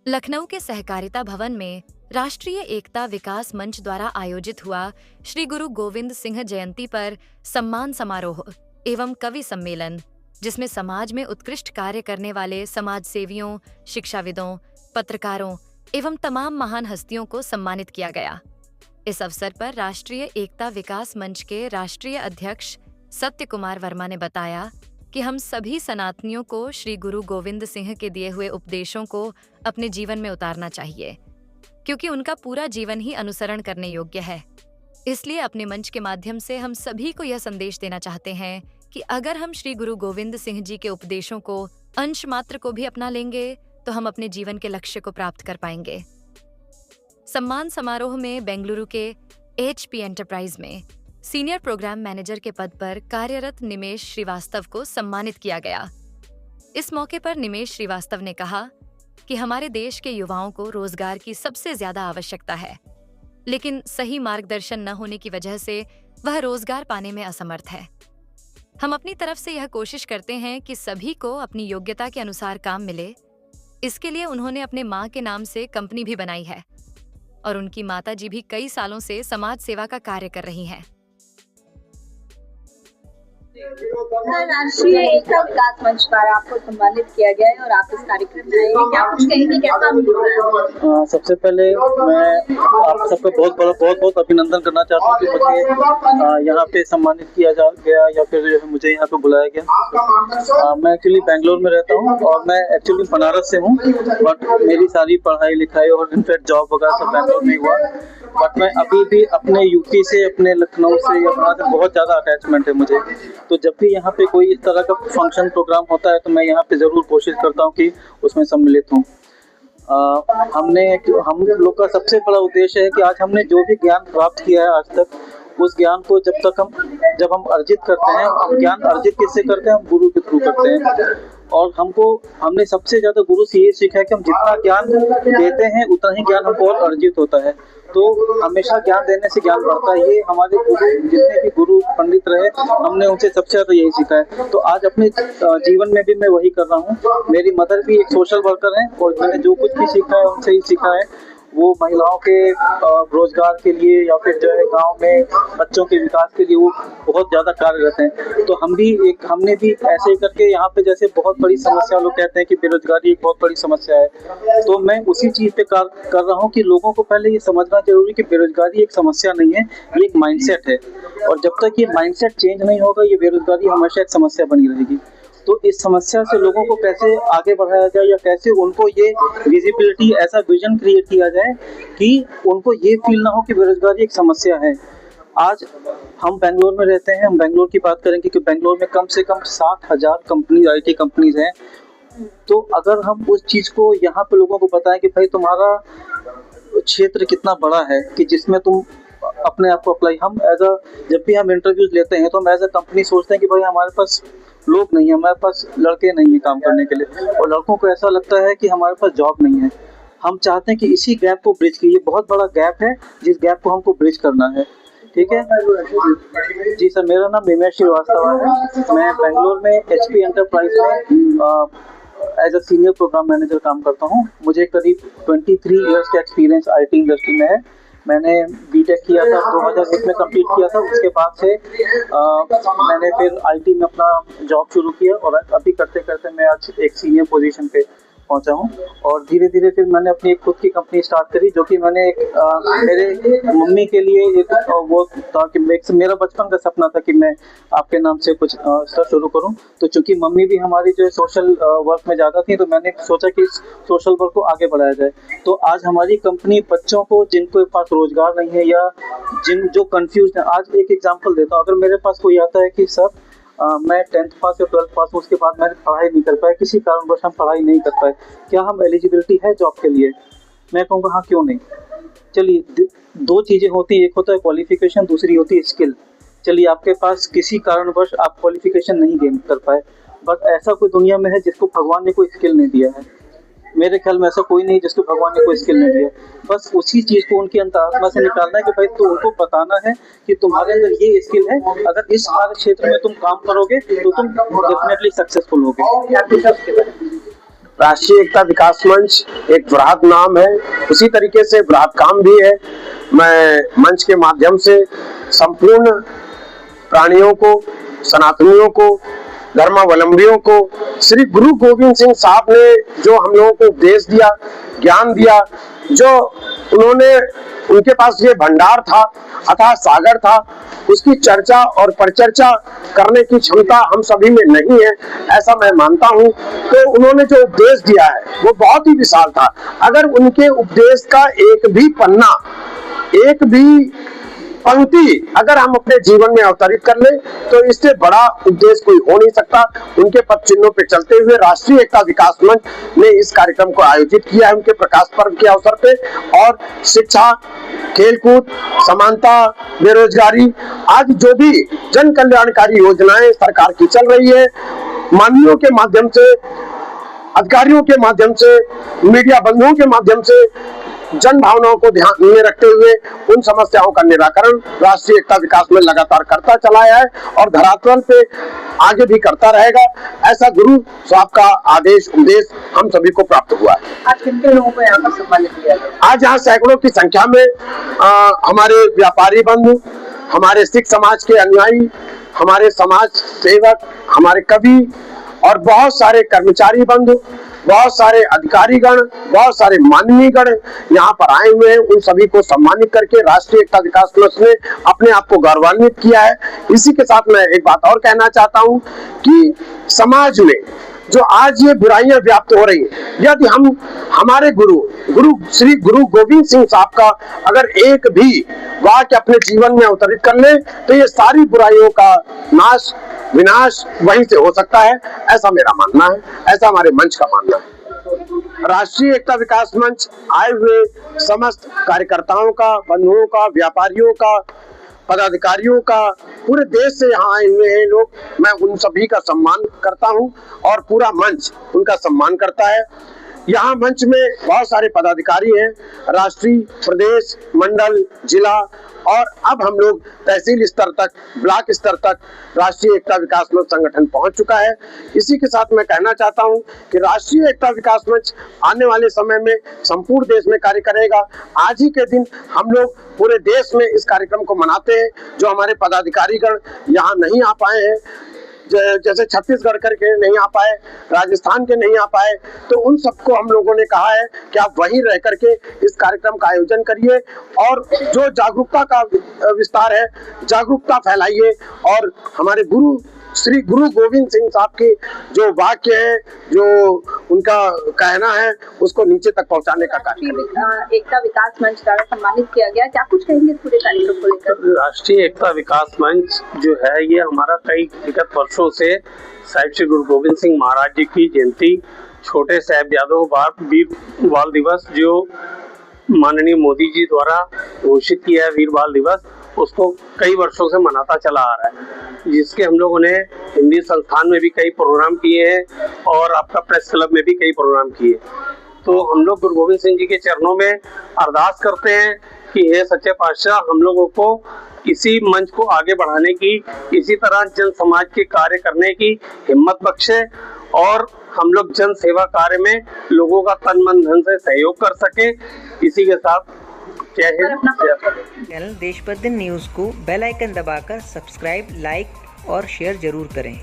लखनऊ के सहकारिता भवन में राष्ट्रीय एकता विकास मंच द्वारा आयोजित हुआ श्री गुरु गोविंद सिंह जयंती पर सम्मान समारोह एवं कवि सम्मेलन, जिसमें समाज में उत्कृष्ट कार्य करने वाले समाज सेवियों, शिक्षाविदों, पत्रकारों एवं तमाम महान हस्तियों को सम्मानित किया गया। इस अवसर पर राष्ट्रीय एकता विकास मंच के राष्ट्रीय अध्यक्ष सत्य कुमार वर्मा ने बताया कि हम सभी सनातनियों को श्री गुरु गोविंद सिंह के दिए हुए उपदेशों को अपने जीवन में उतारना चाहिए, क्योंकि उनका पूरा जीवन ही अनुसरण करने योग्य है। इसलिए अपने मंच के माध्यम से हम सभी को यह संदेश देना चाहते हैं कि अगर हम श्री गुरु गोविंद सिंह जी के उपदेशों को अंश मात्र को भी अपना लेंगे तो हम अपने जीवन के लक्ष्य को प्राप्त कर पाएंगे। सम्मान समारोह में बेंगलुरु के HP एंटरप्राइज में सीनियर प्रोग्राम मैनेजर के पद पर कार्यरत निमेश श्रीवास्तव को सम्मानित किया गया। इस मौके पर निमेश श्रीवास्तव ने कहा कि हमारे देश के युवाओं को रोजगार की सबसे ज्यादा आवश्यकता है, लेकिन सही मार्गदर्शन न होने की वजह से वह रोजगार पाने में असमर्थ है। हम अपनी तरफ से यह कोशिश करते हैं कि सभी को अपनी योग्यता के अनुसार काम मिले। इसके लिए उन्होंने अपने माँ के नाम से कंपनी भी बनाई है और उनकी माताजी भी कई सालों से समाज सेवा का कार्य कर रही हैं। राष्ट्रीय एकता विकास मंच द्वारा आपको सम्मानित किया गया है और आप इस कार्यक्रम में आएंगे, क्या कुछ कहेंगे, कैसा अनुभव रहा? सबसे पहले मैं आप सबका बहुत अभिनंदन करना चाहता हूँ कि मुझे यहाँ पे सम्मानित किया गया या फिर मुझे यहाँ पे बुलाया गया। मैं एक्चुअली बेंगलोर में रहता हूँ और मैं एक्चुअली बनारस से हूँ, बट मेरी सारी पढ़ाई लिखाई और इनफैक्ट जॉब वगैरह सब बेंगलोर में हुआ। बट मैं अभी भी अपने यूपी से, अपने लखनऊ से या वहाँ से बहुत ज़्यादा अटैचमेंट है मुझे। तो जब भी यहाँ पे कोई इस तरह का फंक्शन प्रोग्राम होता है तो मैं यहाँ पे ज़रूर कोशिश करता हूँ कि उसमें सम्मिलित हूँ। हम लोग का सबसे बड़ा उद्देश्य है कि आज हमने जो भी ज्ञान प्राप्त किया है आज तक, उस ज्ञान को जब हम अर्जित करते हैं, हम ज्ञान अर्जित किससे करते हैं? हम गुरु के थ्रू करते हैं। और हमने सबसे ज्यादा गुरु से ये सीखा है कि हम जितना ज्ञान देते हैं उतना ही ज्ञान हमको और अर्जित होता है। तो हमेशा ज्ञान देने से ज्ञान बढ़ता है। ये हमारे गुरु, जितने भी गुरु पंडित रहे, हमने उनसे सबसे ज्यादा यही सीखा है। तो आज अपने जीवन में भी मैं वही कर रहा हूँ। मेरी मदर भी एक सोशल वर्कर है और मैंने जो कुछ भी सीखा है उनसे ही सीखा है। वो महिलाओं के रोजगार के लिए या फिर जो है गांव में बच्चों के विकास के लिए वो बहुत ज़्यादा कार्यरत हैं। तो हमने भी ऐसे ही करके यहाँ पे, जैसे बहुत बड़ी समस्या लोग कहते हैं कि बेरोजगारी एक बहुत बड़ी समस्या है, तो मैं उसी चीज़ पे कार्य कर रहा हूँ कि लोगों को पहले ये समझना जरूरी कि बेरोजगारी एक समस्या नहीं है, ये एक माइंडसेट है। और जब तक ये माइंडसेट चेंज नहीं होगा, ये बेरोजगारी हमेशा एक समस्या बनी रहेगी। तो इस समस्या से लोगों को कैसे आगे बढ़ाया जाए या कैसे उनको ये विजिबिलिटी, ऐसा विजन क्रिएट किया जाए कि उनको ये फील ना हो कि बेरोजगारी एक समस्या है। आज हम बेंगलोर में रहते हैं, हम बेंगलोर की बात करें कि बेंगलोर में कम से कम 60,000 कंपनी, IT कंपनीज हैं। तो अगर हम उस चीज़ को यहाँ पे लोगों को बताएं कि भाई तुम्हारा क्षेत्र कितना बड़ा है कि जिसमें तुम अपने आप को अप्लाई, जब भी हम इंटरव्यूज लेते हैं तो हम एज अ कंपनी सोचते हैं कि भाई हमारे पास लोग नहीं है, हमारे पास लड़के नहीं है काम करने के लिए, और लड़कों को ऐसा लगता है कि हमारे पास जॉब नहीं है। हम चाहते हैं कि इसी गैप को ब्रिज की, ये बहुत बड़ा गैप है जिस गैप को हमको ब्रिज करना है। ठीक है जी सर, मेरा नाम निमेश श्रीवास्तव है। मैं बेंगलोर में HP एंटरप्राइज में as a senior program manager काम करता हूँ। मुझे करीब 23 इयर्स का एक्सपीरियंस IT इंडस्ट्री में है। मैंने BTech किया था, 2001 में कंप्लीट किया था। उसके बाद से मैंने फिर IT में अपना जॉब शुरू किया और अभी करते करते मैं आज एक सीनियर पोजीशन पे पहुंचा हूं। और धीरे धीरे फिर मैंने अपनी एक खुद की कंपनी स्टार्ट करी, जो कि मैंने मेरे मम्मी के लिए एक वो था कि मेरा बचपन का सपना था कि मैं आपके नाम से कुछ शुरू करूं। तो चूंकि मम्मी भी हमारी जो है सोशल वर्क में ज़्यादा थी, तो मैंने सोचा कि इस सोशल वर्क को आगे बढ़ाया जाए। तो आज हमारी कंपनी बच्चों को, जिनके पास रोजगार नहीं है या जो कंफ्यूज है, आज एक एग्जाम्पल देता हूँ। अगर मेरे पास कोई आता है कि सर मैं 10th पास या 12th पास हूँ, उसके बाद मैंने पढ़ाई नहीं कर पाया, किसी कारणवश हम पढ़ाई नहीं कर पाए, क्या हम एलिजिबिलिटी है जॉब के लिए? मैं कहूँगा हाँ, क्यों नहीं। चलिए, दो चीज़ें होती हैं, एक होता है क्वालिफिकेशन, दूसरी होती है स्किल। चलिए, आपके पास किसी कारणवश आप क्वालिफिकेशन नहीं गेन कर पाए, बट ऐसा कोई दुनिया में है जिसको भगवान ने कोई स्किल नहीं दिया है? मेरे ख्याल में ऐसा कोई नहीं जिसको भगवान ने कोई स्किल नहीं दिया। बस उसी चीज़ को उनकी अंतरात्मा से निकालना है कि भाई तो उनको बताना है कि तुम्हारे अंदर ये स्किल है, अगर इस कार्य क्षेत्र में तुम काम करोगे तो तुम डेफिनेटली सक्सेसफुल होगे। राष्ट्रीय एकता विकास मंच एक बृहद नाम है, उसी तरीके से बृहद काम भी है। मैं मंच के माध्यम से संपूर्ण प्राणियों को, सनातनियों को, धर्मावलंबियों को श्री गुरु गोविंद सिंह साहब ने जो हम लोगों को उपदेश दिया, ज्ञान दिया, जो उन्होंने, उनके पास ये भंडार था, अथाह सागर था, उसकी चर्चा और परिचर्चा करने की क्षमता हम सभी में नहीं है, ऐसा मैं मानता हूं। तो उन्होंने जो उपदेश दिया है वो बहुत ही विशाल था। अगर उनके उपदेश का एक भी पन्ना, एक भी पंक्ति अगर हम अपने जीवन में अवतरित कर ले तो इससे बड़ा उपदेश कोई हो नहीं सकता। उनके पद चिन्हों पे चलते हुए राष्ट्रीय एकता विकास मंच ने इस कार्यक्रम को आयोजित किया है उनके प्रकाश पर्व के अवसर पे। और शिक्षा, खेलकूद, समानता, बेरोजगारी आदि जो भी जन कल्याणकारी योजनाएं सरकार की चल रही है, मानवीयों के माध्यम से, अधिकारियों के माध्यम से, मीडिया बंधुओं के माध्यम से जन भावनाओं को ध्यान में रखते हुए उन समस्याओं का निराकरण राष्ट्रीय एकता विकास में लगातार करता चला है और धरातल पे आगे भी करता रहेगा। ऐसा गुरु साहब का आदेश, उपदेश हम सभी को प्राप्त हुआ है। आज कितने लोगों को यहाँ पर सम्मानित किया गया? आज यहाँ सैकड़ों की संख्या में हमारे व्यापारी बंधु, हमारे सिख समाज के अनुयायी, हमारे समाज सेवक, हमारे कवि और बहुत सारे कर्मचारी बंधु, बहुत सारे अधिकारीगण, बहुत सारे माननीय गण यहाँ पर आए हुए हैं। उन सभी को सम्मानित करके राष्ट्रीय एकता विकास मंच ने अपने आप को गौरवान्वित किया है। इसी के साथ मैं एक बात और कहना चाहता हूँ कि समाज में जो आज ये बुराइयां व्याप्त हो रही हैं, यदि हम हमारे गुरु श्री गुरु गोविंद सिंह साहब का अगर एक भी वाक्य अपने जीवन में अवतरित कर ले तो ये सारी बुराइयों का नाश, विनाश वहीं से हो सकता है, ऐसा मेरा मानना है, ऐसा हमारे मंच का मानना है। राष्ट्रीय एकता विकास मंच आए हुए समस्त कार्यकर्ताओं का, बंधुओं का, व्यापारियों का, पदाधिकारियों का, पूरे देश से यहाँ आए हुए हैं लोग, मैं उन सभी का सम्मान करता हूँ और पूरा मंच उनका सम्मान करता है। यहाँ मंच में बहुत सारे पदाधिकारी हैं, राष्ट्रीय, प्रदेश, मंडल, जिला और अब हम लोग तहसील स्तर तक, ब्लॉक स्तर तक राष्ट्रीय एकता विकास मंच संगठन पहुंच चुका है। इसी के साथ मैं कहना चाहता हूं कि राष्ट्रीय एकता विकास मंच आने वाले समय में संपूर्ण देश में कार्य करेगा। आज ही के दिन हम लोग पूरे देश में इस कार्यक्रम को मनाते हैं। जो हमारे पदाधिकारीगण यहाँ नहीं आ पाए हैं, जैसे छत्तीसगढ़ करके नहीं आ पाए, राजस्थान के नहीं आ पाए, तो उन सबको हम लोगों ने कहा है कि आप वहीं रह करके इस कार्यक्रम का आयोजन करिए और जो जागरूकता का विस्तार है, जागरूकता फैलाइए और हमारे गुरु श्री गुरु गोविंद सिंह साहब की जो वाक्य है, जो उनका कहना है, उसको नीचे तक पहुंचाने का कार्य। एकता विकास मंच द्वारा सम्मानित किया गया, क्या कुछ कहेंगे पूरे कार्यक्रम को लेकर? राष्ट्रीय एकता विकास मंच जो है ये हमारा कई विगत वर्षों से साहिब श्री गुरु गोविंद सिंह महाराज जी की जयंती, छोटे साहिबजादों वीर बाल दिवस जो माननीय मोदी जी द्वारा घोषित किया है वीर बाल दिवस, उसको कई वर्षों से मनाता चला आ रहा है, जिसके हम लोगों ने हिंदी संस्थान में भी कई प्रोग्राम किए हैं और आपका प्रेस क्लब में भी कई प्रोग्राम किए। तो हम लोग गुरु गोविंद सिंह जी के चरणों में अरदास करते हैं कि हे सच्चे पातशाह, हम लोगों को इसी मंच को आगे बढ़ाने की, इसी तरह जन समाज के कार्य करने की हिम्मत बख्शे और हम लोग जन सेवा कार्य में लोगों का तन मन धन से सहयोग कर सके। इसी के साथ चैनल देशबंधन न्यूज़ को बेल आइकन दबाकर सब्सक्राइब, लाइक और शेयर जरूर करें।